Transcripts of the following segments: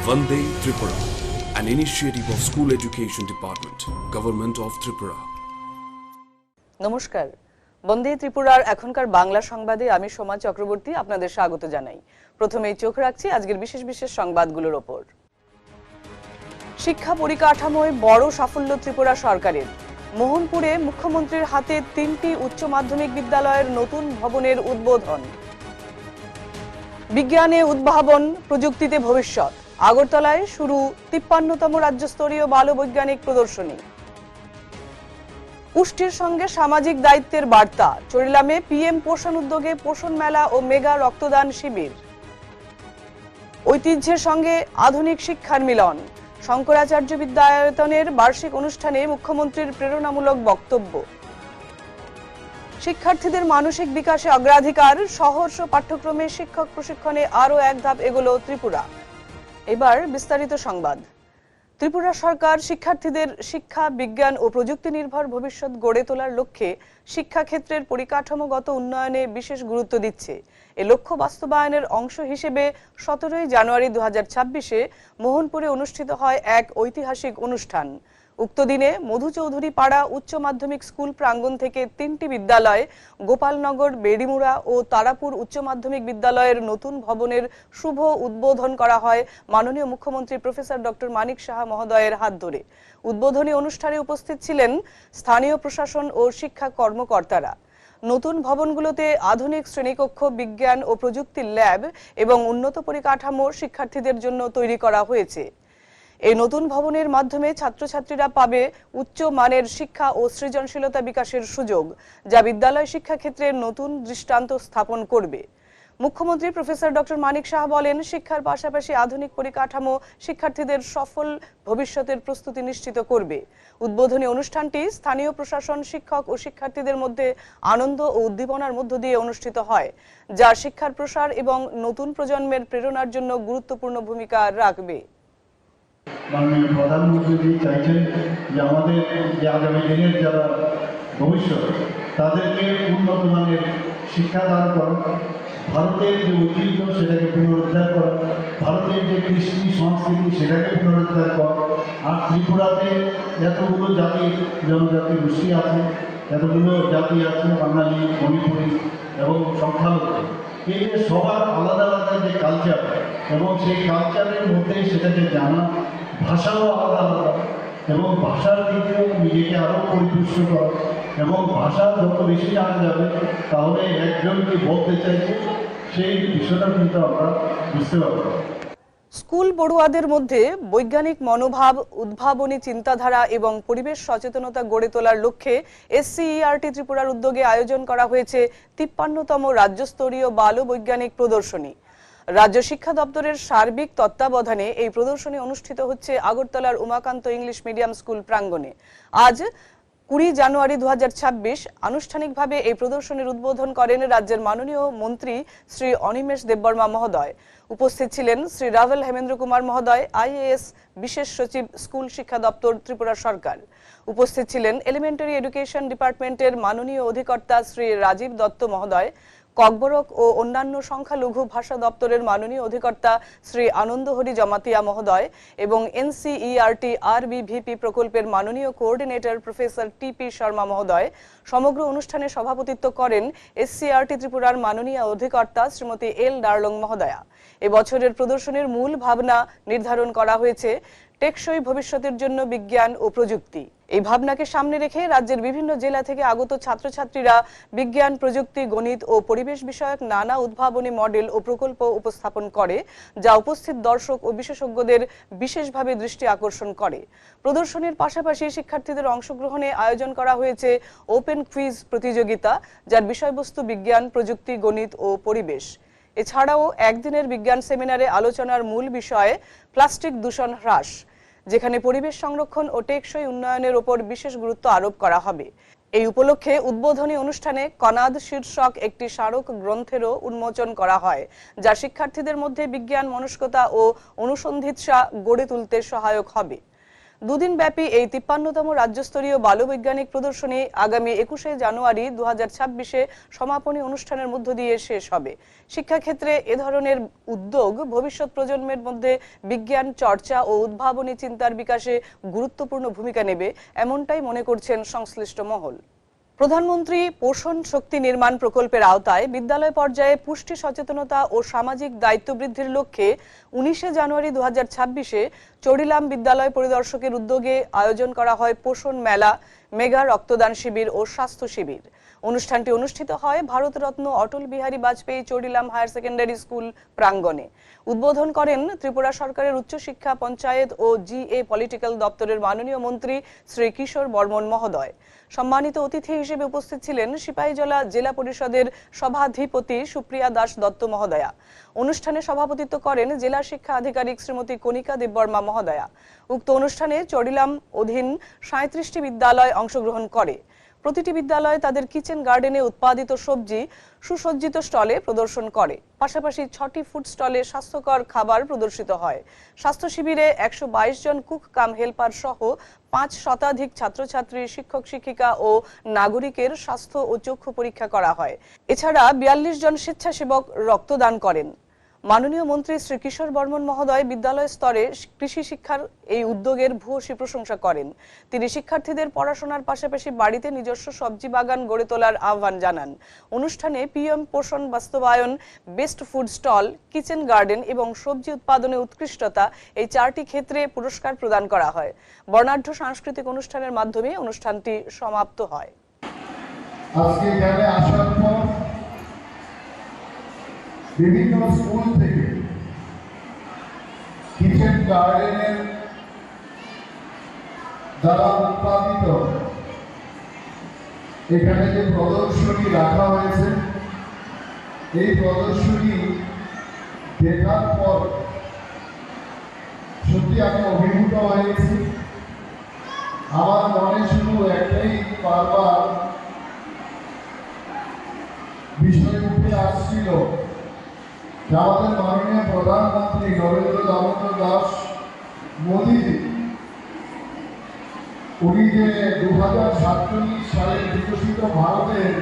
Vande Tripura, an initiative of School Education Department, Government of Tripura. নমস্কার, বন্দে ত্রিপুরার এখনকার বাংলা সংবাদে আমি সোমা চক্রবর্তী আপনাদের স্বাগত জানাই। প্রথমেই চোখ রাখছি আজকের বিশেষ বিশেষ সংবাদগুলোর ওপর। শিক্ষা পরিকাঠামোয় বড় সাফল্য ত্রিপুরা সরকারের। মোহনপুরে মুখ্যমন্ত্রীর হাতে 3টি উচ্চ মাধ্যমিক বিদ্যালয়ের নতুন ভবনের উদ্বোধন। বিজ্ঞানে উদ্ভাবন, প্রযুক্তিতে ভবিষ্যৎ। আগরতলায় শুরু 53তম রাজ্যস্তরীয় বালবৈজ্ঞানিক প্রদর্শনী। পুষ্টির সঙ্গে সামাজিক দায়িত্বের বার্তা। চরিলামে পিএম পোষণ উদ্যোগে পোষণ মেলা ও মেগা রক্তদান শিবির। ঐতিহ্যের সঙ্গে আধুনিক শিক্ষার মিলন। শঙ্করাচার্য বিদ্যায়তনের বার্ষিক অনুষ্ঠানে মুখ্যমন্ত্রীর প্রেরণামূলক বক্তব্য। শিক্ষার্থীদের মানসিক বিকাশে অগ্রাধিকার। সহর্ষ পাঠ্যক্রমে শিক্ষক প্রশিক্ষণে আরও এক ধাপ এগোলো ত্রিপুরা। এবার বিস্তারিত সংবাদ। ত্রিপুরা সরকার শিক্ষার্থীদের শিক্ষা, বিজ্ঞান ও প্রযুক্তি নির্ভর ভবিষ্যৎ গড়ে তোলার লক্ষ্যে শিক্ষাক্ষেত্রের পরিকাঠামোগত উন্নয়নে বিশেষ গুরুত্ব দিচ্ছে। এ লক্ষ্য বাস্তবায়নের অংশ হিসেবে 17 জানুয়ারি 2026-এ মোহনপুরে অনুষ্ঠিত হয় এক ঐতিহাসিক অনুষ্ঠান। উক্ত দিনে মধুচৌধুরী পাড়া উচ্চ মাধ্যমিক স্কুল প্রাঙ্গণ থেকে 3টি বিদ্যালয়, গোপালনগর, বেড়িমুড়া ও তারাপুর উচ্চ মাধ্যমিক বিদ্যালয়ের নতুন ভবনের শুভ উদ্বোধন করা হয় মাননীয় মুখ্যমন্ত্রী প্রফেসর ডক্টর মানিক সাহা মহোদয়ের হাত ধরে। উদ্বোধনী অনুষ্ঠানে উপস্থিত ছিলেন স্থানীয় প্রশাসন ও শিক্ষা কর্মকর্তারা। নতুন ভবনগুলোতে আধুনিক শ্রেণীকক্ষ, বিজ্ঞান ও প্রযুক্তির ল্যাব এবং উন্নত পরিকাঠামো শিক্ষার্থীদের জন্য তৈরি করা হয়েছে। এই নতুন ভবনের মাধ্যমে ছাত্রছাত্রীরা পাবে উচ্চ মানের শিক্ষা ও সৃজনশীলতা বিকাশের সুযোগ, যা বিদ্যালয় শিক্ষাক্ষেত্রে নতুন দৃষ্টান্ত স্থাপন করবে। মুখ্যমন্ত্রী প্রফেসর ডক্টর মানিক সাহা বলেন, শিক্ষার পাশাপাশি আধুনিক পরিকাঠামো শিক্ষার্থীদের সফল ভবিষ্যতের প্রস্তুতি নিশ্চিত করবে। উদ্বোধনী অনুষ্ঠানটি স্থানীয় প্রশাসন, শিক্ষক ও শিক্ষার্থীদের মধ্যে আনন্দ ও উদ্দীপনার মধ্য দিয়ে অনুষ্ঠিত হয়, যা শিক্ষার প্রসার এবং নতুন প্রজন্মের প্রেরণার জন্য গুরুত্বপূর্ণ ভূমিকা রাখবে। মাননীয় প্রধানমন্ত্রী চাইছেন যে আমাদের যে আগামী দিনের যারা ভবিষ্যৎ তাদেরকে উন্নত মানের শিক্ষাদান করা, ভারতের যে ঐতিহ্য সেটাকে পুনরুদ্ধার করা, ভারতের যে কৃষ্টি সংস্কৃতি সেটাকে পুনরুদ্ধার করা। আর ত্রিপুরাতে এতগুলো জাতি জনজাতি গোষ্ঠী আছে, এতগুলো জাতি আছে, বাঙালি, মণিপুরি এবং সংখ্যালঘু। এই যে সবার আলাদা আলাদা যে কালচার এবং সেই কালচারের মধ্যে সেটাকে জানা, ভাষাও আলাদা আলাদা এবং ভাষার দিকে নিজেকে আরও পরিপুষ্ট করা এবং ভাষা যত বেশি জানা যাবে তাহলে একজন কি বলতে চাইছে সেই বিষয়টা কিন্তু আমরা বুঝতে পারব। স্কুল পড়ুয়াদের মধ্যে বৈজ্ঞানিক মনোভাব, উদ্ভাবনী চিন্তাধারা এবং পরিবেশ সচেতনতা গড়ে তোলার লক্ষ্যে SCERT ত্রিপুরার উদ্যোগে আয়োজন করা হয়েছে 53তম রাজ্যস্তরীয় বালবৈজ্ঞানিক প্রদর্শনী। রাজ্য শিক্ষা দপ্তরের সার্বিক তত্ত্বাবধানে এই প্রদর্শনী অনুষ্ঠিত হচ্ছে আগরতলার উমাকান্ত ইংলিশ মিডিয়াম স্কুল প্রাঙ্গণে। আজ 20 জানুয়ারি 2026 আনুষ্ঠানিকভাবে এই প্রদর্শনীর উদ্বোধন করেন রাজ্যের মাননীয় মন্ত্রী শ্রী অনিমেষ দেববর্মা মহোদয়। উপস্থিত ছিলেন শ্রী রাভেল হেমেন্দ্র কুমার মহোদয়, IAS বিশেষ সচিব, স্কুল শিক্ষা দপ্তর, ত্রিপুরা সরকার। উপস্থিত ছিলেন এলিমেন্টারি এডুকেশন ডিপার্টমেন্টের মাননীয় অধিকর্তা শ্রী রাজীব দত্ত মহোদয়, ককবরক ও অন্যান্য সংখ্যালঘু ভাষা দপ্তরের মাননীয় অধিকর্তা শ্রী আনন্দহরি জমাতিয়া মহোদয় এবং NCERT RBVP প্রকল্পের মাননীয় কোঅর্ডিনেটর প্রফেসর TP শর্মা মহোদয়। সমগ্র অনুষ্ঠানে সভাপতিত্ব করেন SCERT ত্রিপুরার মাননীয় অধিকর্তা শ্রীমতী L ডার্লং মহোদয়া। এবছরের প্রদর্শনীর মূল ভাবনা নির্ধারণ করা হয়েছে টেকসই ভবিষ্যতের জন্য বিজ্ঞান ও প্রযুক্তি। এই ভাবনাকে সামনে রেখে রাজ্যের বিভিন্ন জেলা থেকে আগত ছাত্রছাত্রীরা বিজ্ঞান, প্রযুক্তি, গণিত ও পরিবেশ বিষয়ক নানা উদ্ভাবনী মডেল ও প্রকল্প উপস্থাপন করে, যা উপস্থিত দর্শক ও বিশেষজ্ঞদের বিশেষভাবে দৃষ্টি আকর্ষণ করে। প্রদর্শনীর পাশাপাশি শিক্ষার্থীদের অংশগ্রহণে আয়োজন করা হয়েছে ওপেন কুইজ প্রতিযোগিতা, যার বিষয়বস্তু বিজ্ঞান, প্রযুক্তি, গণিত ও পরিবেশ। এছাড়াও একদিনের বিজ্ঞান সেমিনারে আলোচনার মূল বিষয় প্লাস্টিক দূষণ হ্রাস, যেখানে পরিবেশ সংরক্ষণ ও টেকসই উন্নয়নের উপর বিশেষ গুরুত্ব আরোপ করা হবে। এই উপলক্ষে উদ্বোধনী অনুষ্ঠানে কনাদ শীর্ষক একটি স্মারক গ্রন্থেরও উন্মোচন করা হয়, যা শিক্ষার্থীদের মধ্যে বিজ্ঞান মনস্কতা ও অনুসন্ধিৎসা গড়ে তুলতে সহায়ক হবে। দুদিন ব্যাপী এই 53তম রাজ্যস্তরীয় বালবৈজ্ঞানিক প্রদর্শনী আগামী 21শে জানুয়ারি 2026-এ সমাপনী অনুষ্ঠানের মধ্য দিয়ে শেষ হবে। শিক্ষাক্ষেত্রে এ ধরনের উদ্যোগ ভবিষ্যৎ প্রজন্মের মধ্যে বিজ্ঞান চর্চা ও উদ্ভাবনী চিন্তার বিকাশে গুরুত্বপূর্ণ ভূমিকা নেবে, এমনটাই মনে করছেন সংশ্লিষ্ট মহল। প্রধানমন্ত্রী পোষণ শক্তি নির্মাণ প্রকল্পের আওতায় বিদ্যালয় পর্যায়ে পুষ্টি সচেতনতা ও সামাজিক দায়িত্ব বৃদ্ধির লক্ষ্যে 19শে জানুয়ারি 2026-এ চড়িলাম বিদ্যালয় পরিদর্শকের উদ্যোগে আয়োজন করা হয় পোষণ মেলা, মেগা রক্তদান শিবির ও স্বাস্থ্য শিবির। অনুষ্ঠানটি অনুষ্ঠিত হয় Bharat Ratna Atal Bihari Vajpayee Charilam higher secondary school প্রাঙ্গণে। উদ্বোধন করেন ত্রিপুরা সরকারের উচ্চশিক্ষা, পঞ্চায়েত ও জিএ পলিটিক্যাল দপ্তরের মাননীয় মন্ত্রী শ্রী কিশোর বর্মন মহোদয়। সম্মানিত অতিথি হিসেবে উপস্থিত ছিলেন সিপাহীজলা জেলা পরিষদের সভাধিপতি সুপ্রিয়া দাস দত্ত মহোদয়া। অনুষ্ঠানে সভাপতিত্ব করেন জেলা শিক্ষা আধিকারিক শ্রীমতী কণিকা দেববর্মা মহোদয়া। উক্ত অনুষ্ঠানে চড়িলাম অধীন 37টি বিদ্যালয় অংশগ্রহণ করে। প্রতিটি বিদ্যালয় তাদের কিচেন গার্ডেনে উৎপাদিত সবজি সুসজ্জিত স্টলে প্রদর্শন করে। পাশাপাশি 6টি ফুড স্টলে স্বাস্থ্যকর খাবার প্রদর্শিত হয়। স্বাস্থ্য শিবিরে 122 জন কুক কাম হেল্পার সহ 5 শতাধিক ছাত্রছাত্রী, শিক্ষক শিক্ষিকা ও নাগরিকের স্বাস্থ্য ও চক্ষু পরীক্ষা করা হয়। এছাড়া 42 জন স্বেচ্ছাসেবক রক্তদান করেন। মাননীয় মন্ত্রী শ্রী কিশোর বর্মন মহোদয় বিদ্যালয় স্তরে কৃষি শিক্ষার এই উদ্যোগের ভূয়সী প্রশংসা করেন। তিনি শিক্ষার্থীদের পড়াশোনার পাশাপাশি বাড়িতে নিজস্ব সবজি বাগান গড়ে তোলার আহ্বান জানান। অনুষ্ঠানে পিএম পোষণ বাস্তবায়ন, best food stall, kitchen garden এবং সবজি উৎপাদনে উৎকৃষ্টতা, এই 4টি ক্ষেত্রে পুরস্কার প্রদান করা হয়। বর্ণাঢ্য সাংস্কৃতিক অনুষ্ঠানের মাধ্যমে অনুষ্ঠানটি সমাপ্ত হয়। আজকে এখানে আসার পর বিভিন্ন স্কুল থেকে কিচেন গার্ডেনের দ্বারা উৎপাদিত এখানে যে প্রদর্শনী রাখা হয়েছে, এই প্রদর্শনী দেখার পর সত্যি আমি অভিভূত হয়েছি। আমার মনে শুধু একটাই বারবার বিষয় উঠে আসছিল, আমাদের মাননীয় প্রধানমন্ত্রী নরেন্দ্র দামোদর দাস মোদীজি, উনি যে 2047 সালে বিকশিত ভারতের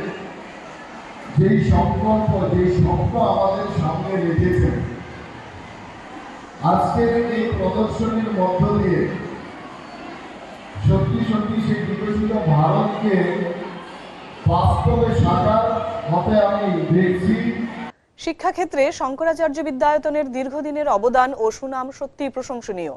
যেই সংকল্প, যেই স্বপ্ন আমাদের সামনে রেখেছেন, আজকের এই প্রদর্শনীর মধ্য দিয়ে সত্যি সত্যি সেই বিকশিত ভারতকে বাস্তবে সাকার হতে আমি দেখছি। শিক্ষাক্ষেত্রে শঙ্করাচার্য বিদ্যায়তনের দীর্ঘদিনের অবদান ও সুনাম সত্যিই প্রশংসনীয়।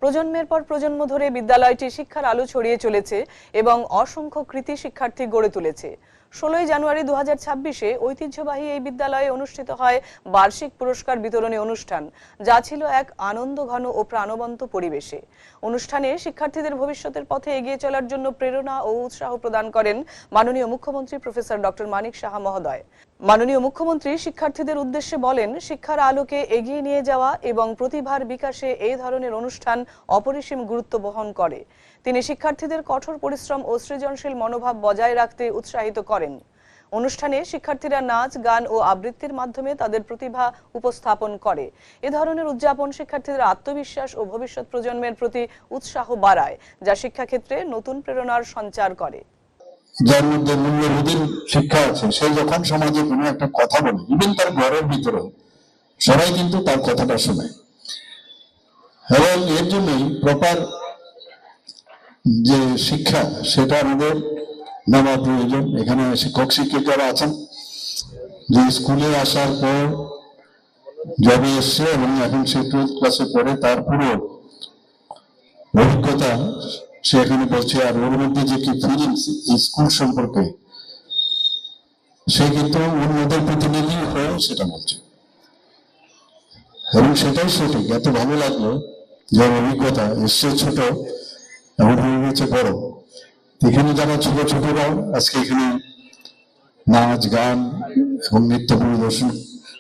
প্রজন্মের পর প্রজন্ম ধরে বিদ্যালয়টি শিক্ষার আলো ছড়িয়ে চলেছে এবং অসংখ্য কৃতি শিক্ষার্থী গড়ে তুলেছে। 16 জানুয়ারি 2026-এ ঐতিহ্যবাহী এই বিদ্যালয়ে অনুষ্ঠিত হয় বার্ষিক পুরস্কার বিতরণী অনুষ্ঠান, যা ছিল এক আনন্দঘন ও প্রাণবন্ত পরিবেশে। অনুষ্ঠানে শিক্ষার্থীদের ভবিষ্যতের পথে এগিয়ে চলার জন্য প্রেরণা ও উৎসাহ প্রদান করেন মাননীয় মুখ্যমন্ত্রী প্রফেসর ডক্টর মানিক সাহা মহোদয়। মাননীয় মুখ্যমন্ত্রী শিক্ষার্থীদের উদ্দেশ্যে বলেন, শিক্ষার আলোকে এগিয়ে নিয়ে যাওয়া এবং প্রতিভার বিকাশে এই ধরনের অনুষ্ঠান অপরিসীম গুরুত্ব বহন করে। তিনি শিক্ষার্থীদের কঠোর পরিশ্রম ও সৃজনশীল মনোভাব বজায় রাখতে উৎসাহিত করেন। অনুষ্ঠানে শিক্ষার্থীরা নাচ, গান ও আবৃত্তির মাধ্যমে তাদের প্রতিভা উপস্থাপন করে। এ ধরনের উদযাপন শিক্ষার্থীদের আত্মবিশ্বাস ও ভবিষ্যৎ প্রজন্মের প্রতি উৎসাহ বাড়ায়, যা শিক্ষাক্ষেত্রে নতুন প্রেরণার সঞ্চার করে। যার মধ্যে মূল্যবোধের শিক্ষা আছে, সে যখন সমাজে কোনো একটা কথা বলে, ইভেন তার ঘরের ভিতরে, সবাই কিন্তু তার কথাটা শোনে। এবং এর জন্যই প্রপার যে শিক্ষা, সেটা আমাদের নেওয়া প্রয়োজন। এখানে শিক্ষক শিক্ষিকারা আছেন, যে স্কুলে আসার পর জবে এসছে এবং এখন সে 12th ক্লাসে পড়ে, তার পুরো অভিজ্ঞতা সে এখানে বলছে। আর ওর মধ্যে যে কি ফিলিংস এই স্কুল সম্পর্কে, সে কিন্তু অন্যদের প্রতিনিধি হয়ে সেটা বলছে, এবং সেটাই সঠিক। এত ভালো লাগলো যে অভিজ্ঞতা এসছে ছোট এবং হয়ে গেছে বড়। এখানে যারা ছোট ছোটরাও আজকে এখানে নাচ, গান এবং নৃত্য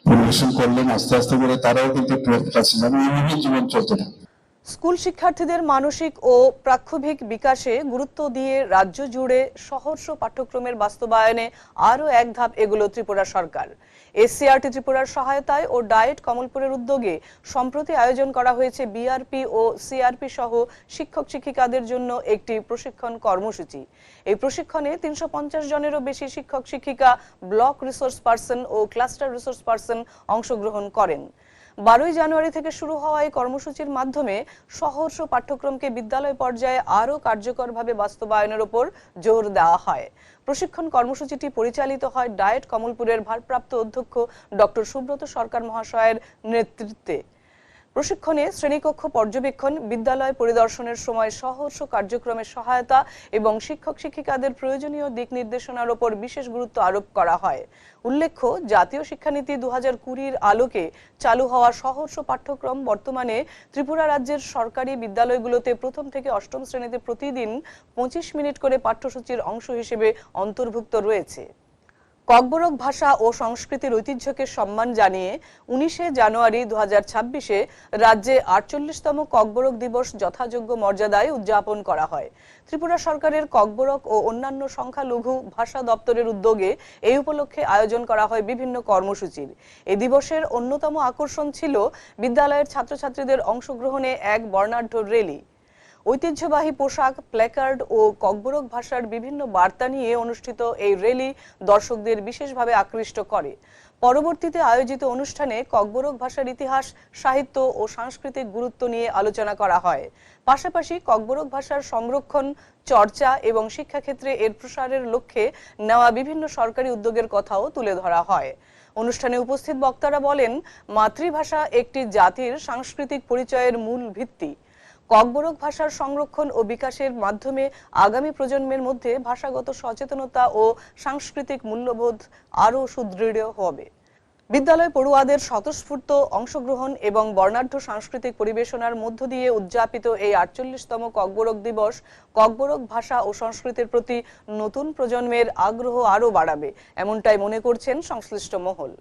পরিবেশন করলেন, আস্তে আস্তে করে তারাও কিন্তু 12th ক্লাসে যাবে, এইভাবেই জীবন চলতে থাকে। স্কুল শিক্ষার্থীদের মানসিক ও প্রাক্ষবিক বিকাশে গুরুত্ব দিয়ে রাজ্য জুড়ে সহর্ষ পাঠ্যক্রমের বাস্তবায়নে আরও এক ধাপ এগোলো ত্রিপুরা সরকার। এসসিইআরটি ত্রিপুরার সহায়তায় ও ডায়েট কমলপুরের উদ্যোগে সম্প্রতি আয়োজন করা হয়েছে বিআরপি ও সিআরপি সহ শিক্ষক শিক্ষিকাদের জন্য একটি প্রশিক্ষণ কর্মসূচি। এই প্রশিক্ষণে ৩৫০ জনেরও বেশি শিক্ষক শিক্ষিকা, ব্লক রিসোর্স পার্সন ও ক্লাস্টার রিসোর্স পার্সন অংশগ্রহণ করেন। 12 জানুয়ারি থেকে শুরু হওয়া এই কর্মসূচির মাধ্যমে সহর্ষ পাঠ্যক্রমকে বিদ্যালয় পর্যায়ে আরও কার্যকরভাবে বাস্তবায়নের উপর জোর দেওয়া হয়। প্রশিক্ষণ কর্মসূচিটি পরিচালিত হয় ডায়েট কমলপুরের ভারপ্রাপ্ত অধ্যক্ষ ডক্টর সুব্রত সরকার মহাশয়ের নেতৃত্বে। প্রশিক্ষণে শ্রেণীকক্ষ পর্যবেক্ষণ, বিদ্যালয় পরিদর্শনের সময় সহর্ষ কার্যক্রমের সহায়তা এবং শিক্ষক শিক্ষিকাদের প্রয়োজনীয় দিক নির্দেশনার উপর বিশেষ গুরুত্ব আরোপ করা হয়। উল্লেখ্য, জাতীয় শিক্ষানীতি 2020-র আলোকে চালু হওয়া সহর্ষ পাঠ্যক্রম বর্তমানে ত্রিপুরা রাজ্যের সরকারি বিদ্যালয়গুলোতে প্রথম থেকে অষ্টম শ্রেণীতে প্রতিদিন 25 মিনিট করে পাঠ্যসূচির অংশ হিসেবে অন্তর্ভুক্ত রয়েছে। ককবরক ভাষা ও সংস্কৃতির ঐতিহ্যকে সম্মান জানিয়ে 19 জানুয়ারি 2026-এ রাজ্যে 48তম ককবরক দিবস যথাযোগ্য মর্যাদায় উদযাপন করা হয়। ত্রিপুরা সরকারের ককবরক ও অন্যান্য সংখ্যালঘু ভাষা দপ্তরের উদ্যোগে এই উপলক্ষে আয়োজন করা হয় বিভিন্ন কর্মসূচির। এই দিবসের অন্যতম আকর্ষণ ছিল বিদ্যালয়ের ছাত্রছাত্রীদের অংশগ্রহণে এক বর্ণাঢ্য র্যালি। ঐতিহ্যবাহী পোশাক, প্ল্যাকার্ড ও ককবরক ভাষার বিভিন্ন বার্তা নিয়ে অনুষ্ঠিত এই র্যালি দর্শকদের বিশেষভাবে আকৃষ্ট করে। পরবর্তীতে আয়োজিত অনুষ্ঠানে ককবরক ভাষার ইতিহাস, সাহিত্য ও সাংস্কৃতিক গুরুত্ব নিয়ে আলোচনা করা হয়। পাশাপাশি ককবরক ভাষার সংরক্ষণ, চর্চা এবং শিক্ষাক্ষেত্রে এর প্রসারের লক্ষ্যে নেওয়া বিভিন্ন সরকারি উদ্যোগের কথাও তুলে ধরা হয়। অনুষ্ঠানে উপস্থিত বক্তারা বলেন, মাতৃভাষা একটি জাতির সাংস্কৃতিক পরিচয়ের মূল ভিত্তি। ককবরক ভাষার সংরক্ষণ ও বিকাশের মাধ্যমে আগামী প্রজন্মের মধ্যে ভাষাগত সচেতনতা ও সাংস্কৃতিক মূল্যবোধ আরও সুদৃঢ় হবে। বিদ্যালয় পড়ুয়াদের স্বতঃস্ফূর্ত অংশগ্রহণ এবং বর্ণাঢ্য সাংস্কৃতিক পরিবেশনার মধ্য দিয়ে উদযাপিত এই 48তম ককবরক দিবস ককবরক ভাষা ও সংস্কৃতির প্রতি নতুন প্রজন্মের আগ্রহ আরও বাড়াবে, এমনটাই মনে করছেন সংশ্লিষ্ট মহল।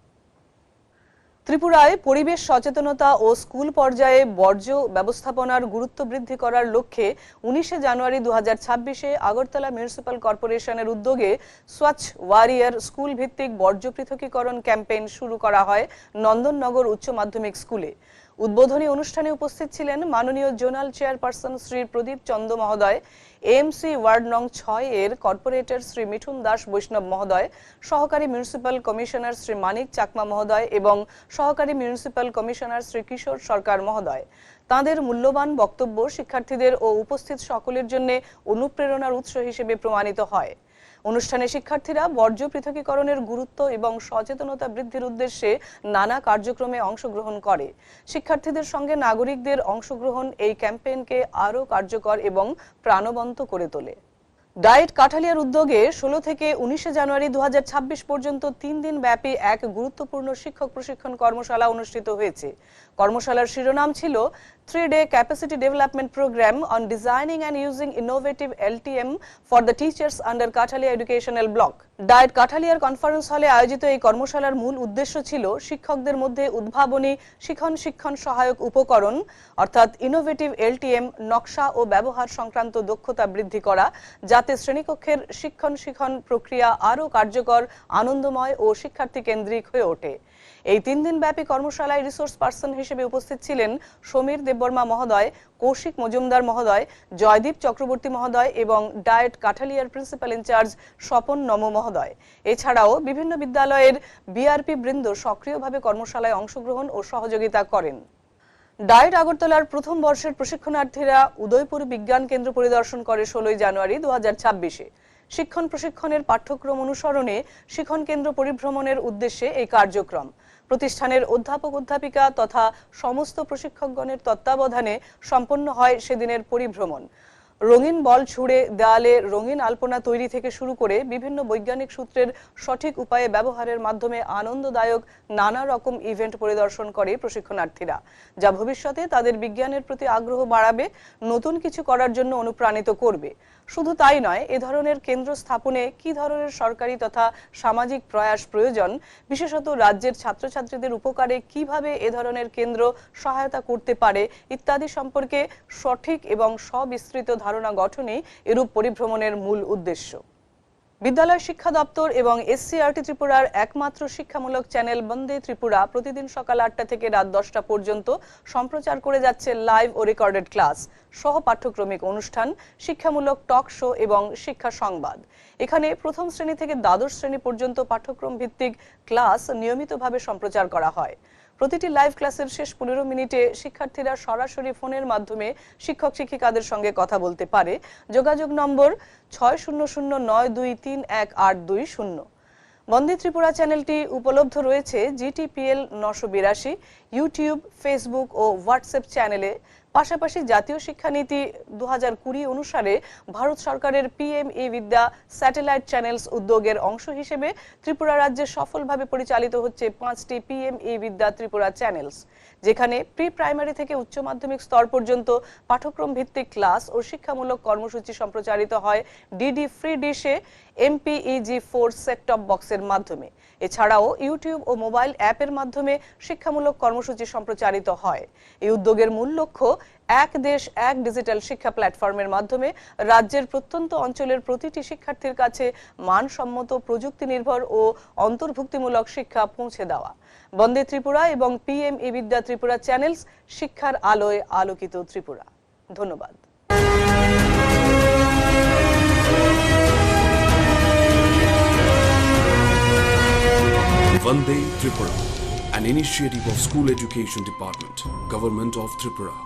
ত্রিপুরায় পরিবেশ সচেতনতা ও স্কুল পর্যায়ে বর্জ্য ব্যবস্থাপনার গুরুত্ব বৃদ্ধি করার লক্ষ্যে 19 জানুয়ারি 2026-এ আগরতলা মিউনিসিপ্যাল কর্পোরেশনের উদ্যোগে স্বচ্ছ ওয়ারিয়র স্কুল ভিত্তিক বর্জ্য পৃথকীকরণ ক্যাম্পেইন শুরু করা হয় নন্দননগর উচ্চ মাধ্যমিক স্কুলে। উদ্বোধনী অনুষ্ঠানে উপস্থিত ছিলেন মাননীয় জোনাল চেয়ারপারসন শ্রী প্রদীপ চন্দ মহোদয়, এএমসি ওয়ার্ড নং 6 এর কর্পোরেটর শ্রী মিঠুন দাস বৈষ্ণব মহোদয়, সহকারী মিউনিসিপ্যাল কমিশনার শ্রী মানিক চাকমা মহোদয় এবং সহকারী মিউনিসিপ্যাল কমিশনার শ্রী কিশোর সরকার মহোদয়। তাঁদের মূল্যবান বক্তব্য শিক্ষার্থীদের ও উপস্থিত সকলের জন্য অনুপ্রেরণার উৎস হিসেবে প্রমাণিত হয়। অনুষ্ঠানে শিক্ষার্থীরা বর্জ্য পৃথকীকরণের গুরুত্ব এবং সচেতনতা বৃদ্ধির উদ্দেশ্যে নানা কার্যক্রমে অংশগ্রহণ করে। শিক্ষার্থীদের সঙ্গে নাগরিকদের অংশগ্রহণ এই ক্যাম্পেইনকে আরও কার্যকর এবং প্রাণবন্ত করে তোলে। ডায়েট কাঠালিয়ার উদ্যোগে 16 থেকে 19 জানুয়ারি 2026 পর্যন্ত 3 দিন ব্যাপী এক গুরুত্বপূর্ণ শিক্ষক প্রশিক্ষণ কর্মশালা অনুষ্ঠিত হয়েছে। কর্মশালার শিরোনাম ছিল 3-day capacity development program on designing and using innovative LTM for the teachers under Kathalia Educational Block. DIET কাঠালিয়ার কনফারেন্স হলে আয়োজিত এই কর্মশালার মূল উদ্দেশ্য ছিল শিক্ষকদের মধ্যে উদ্ভাবনী শিক্ষণ সহায়ক উপকরণ অর্থাৎ ইনোভেটিভ LTM নকশা ও ব্যবহার সংক্রান্ত দক্ষতা বৃদ্ধি করা, যাতে শ্রেণীকক্ষের শিক্ষণ প্রক্রিয়া আরও কার্যকর, আনন্দময় ও শিক্ষার্থী কেন্দ্রিক হয়ে ওঠে। এই 3 দিন ব্যাপী কর্মশালায় রিসোর্স পার্সন হিসেবে উপস্থিত ছিলেন সমীর দেববর্মা মহোদয়, কৌশিক মজুমদার মহোদয়, জয়দীপ চক্রবর্তী মহোদয় এবং ডায়েট কাঠালিয়ার প্রিন্সিপাল ইনচার্জ স্বপন নম মহোদয়। এছাড়াও বিভিন্ন বিদ্যালয়ের বিআরপি বৃন্দ সক্রিয়ভাবে কর্মশালায় অংশগ্রহণ ও সহযোগিতা করেন। ডায়েট আগরতলার প্রথম বর্ষের প্রশিক্ষণার্থীরা উদয়পুর বিজ্ঞান কেন্দ্র পরিদর্শন করে 16 জানুয়ারি 2026-এ। শিক্ষণ প্রশিক্ষণের পাঠ্যক্রম অনুসরণে শিক্ষণ কেন্দ্র পরিভ্রমণের উদ্দেশ্যে এই কার্যক্রম। প্রতিষ্ঠানের অধ্যাপক অধ্যাপিকা তথা সমস্ত প্রশিক্ষকগণের তত্ত্বাবধানে সম্পন্ন হয় সেদিনের পরিভ্রমণ। রঙিন বল ছুঁড়ে দেয়ালে রঙিন আলপনা তৈরি থেকে শুরু করে বিভিন্ন বৈজ্ঞানিক সূত্রের সঠিক উপায়ে ব্যবহারের মাধ্যমে আনন্দদায়ক নানা রকম ইভেন্ট পরিদর্শন করে প্রশিক্ষণার্থীরা, যা ভবিষ্যতে তাদের বিজ্ঞানের প্রতি আগ্রহ বাড়াবে, নতুন কিছু করার জন্য অনুপ্রাণিত করবে। শুধু তাই নয়, এ ধরনের কেন্দ্র স্থাপনে কি ধরনের সরকারি তথা সামাজিক প্রয়াস প্রয়োজন, বিশেষত রাজ্যের ছাত্রছাত্রীদের উপকারে কিভাবে এ ধরনের কেন্দ্র সহায়তা করতে পারে ইত্যাদি সম্পর্কে সঠিক এবং সবিস্তৃত ধারণা গঠনই এরূপ পরিভ্রমণের মূল উদ্দেশ্য। বিদ্যালয় শিক্ষা দপ্তর এবং এসসিইআরটি ত্রিপুরার একমাত্র শিক্ষামূলক চ্যানেল বন্দে ত্রিপুরা প্রতিদিন সকাল 8টা থেকে রাত 10টা পর্যন্ত সম্প্রচার করে যাচ্ছে লাইভ ও রেকর্ডেড ক্লাস, সহ পাঠ্যক্রমিক অনুষ্ঠান, শিক্ষামূলক টক শো এবং শিক্ষা সংবাদ। এখানে প্রথম শ্রেণী থেকে দ্বাদশ শ্রেণী পর্যন্ত পাঠ্যক্রম ভিত্তিক ক্লাস নিয়মিতভাবে সম্প্রচার করা হয়। প্রতিটি লাইভ ক্লাসের শেষ 15 মিনিটে শিক্ষার্থীরা সরাসরি ফোনের মাধ্যমে শিক্ষক শিক্ষিকাদের সঙ্গে কথা বলতে পারে। যোগাযোগ নম্বর 6009231820। বন্দে ত্রিপুরা চ্যানেলটি উপলব্ধ রয়েছে GTPL 982, ইউটিউব, ফেসবুক ও হোয়াটসঅ্যাপ চ্যানেলে। পাশাপাশি জাতীয় শিক্ষানীতি 2020 অনুসারে ভারত সরকারের PM-eবিদ্যা স্যাটেলাইট চ্যানেলস উদ্যোগের অংশ হিসেবে ত্রিপুরা রাজ্যে সফলভাবে পরিচালিত হচ্ছে 5টি PM-eবিদ্যা ত্রিপুরা চ্যানেলস, যেখানে প্রি প্রাইমারি থেকে উচ্চ মাধ্যমিক স্তর পর্যন্ত পাঠ্যক্রম ভিত্তিক ক্লাস ও শিক্ষামূলক কর্মসূচি সম্প্রচারিত হয় ডিডি ফ্রি ডিশে MPEG-4 সেট টপ বক্সের মাধ্যমে। এছাড়াও ইউটিউব ও মোবাইল অ্যাপের মাধ্যমে শিক্ষামূলক কর্মসূচি সম্প্রচারিত হয়। এই উদ্যোগের মূল লক্ষ্য এক দেশ এক ডিজিটাল শিক্ষা প্ল্যাটফর্মের মাধ্যমে রাজ্যের প্রত্যন্ত অঞ্চলের প্রতিটি শিক্ষার্থীর কাছে মানসম্মত প্রযুক্তি নির্ভর ও অন্তর্ভুক্তিমূলক শিক্ষা পৌঁছে দেওয়া। বন্দে ত্রিপুরা এবং PM-eবিদ্যা ত্রিপুরা চ্যানেলস, শিক্ষার আলোয় আলোকিত ত্রিপুরা। ধন্যবাদ। Vande Tripura, an initiative of School Education Department, Government of Tripura.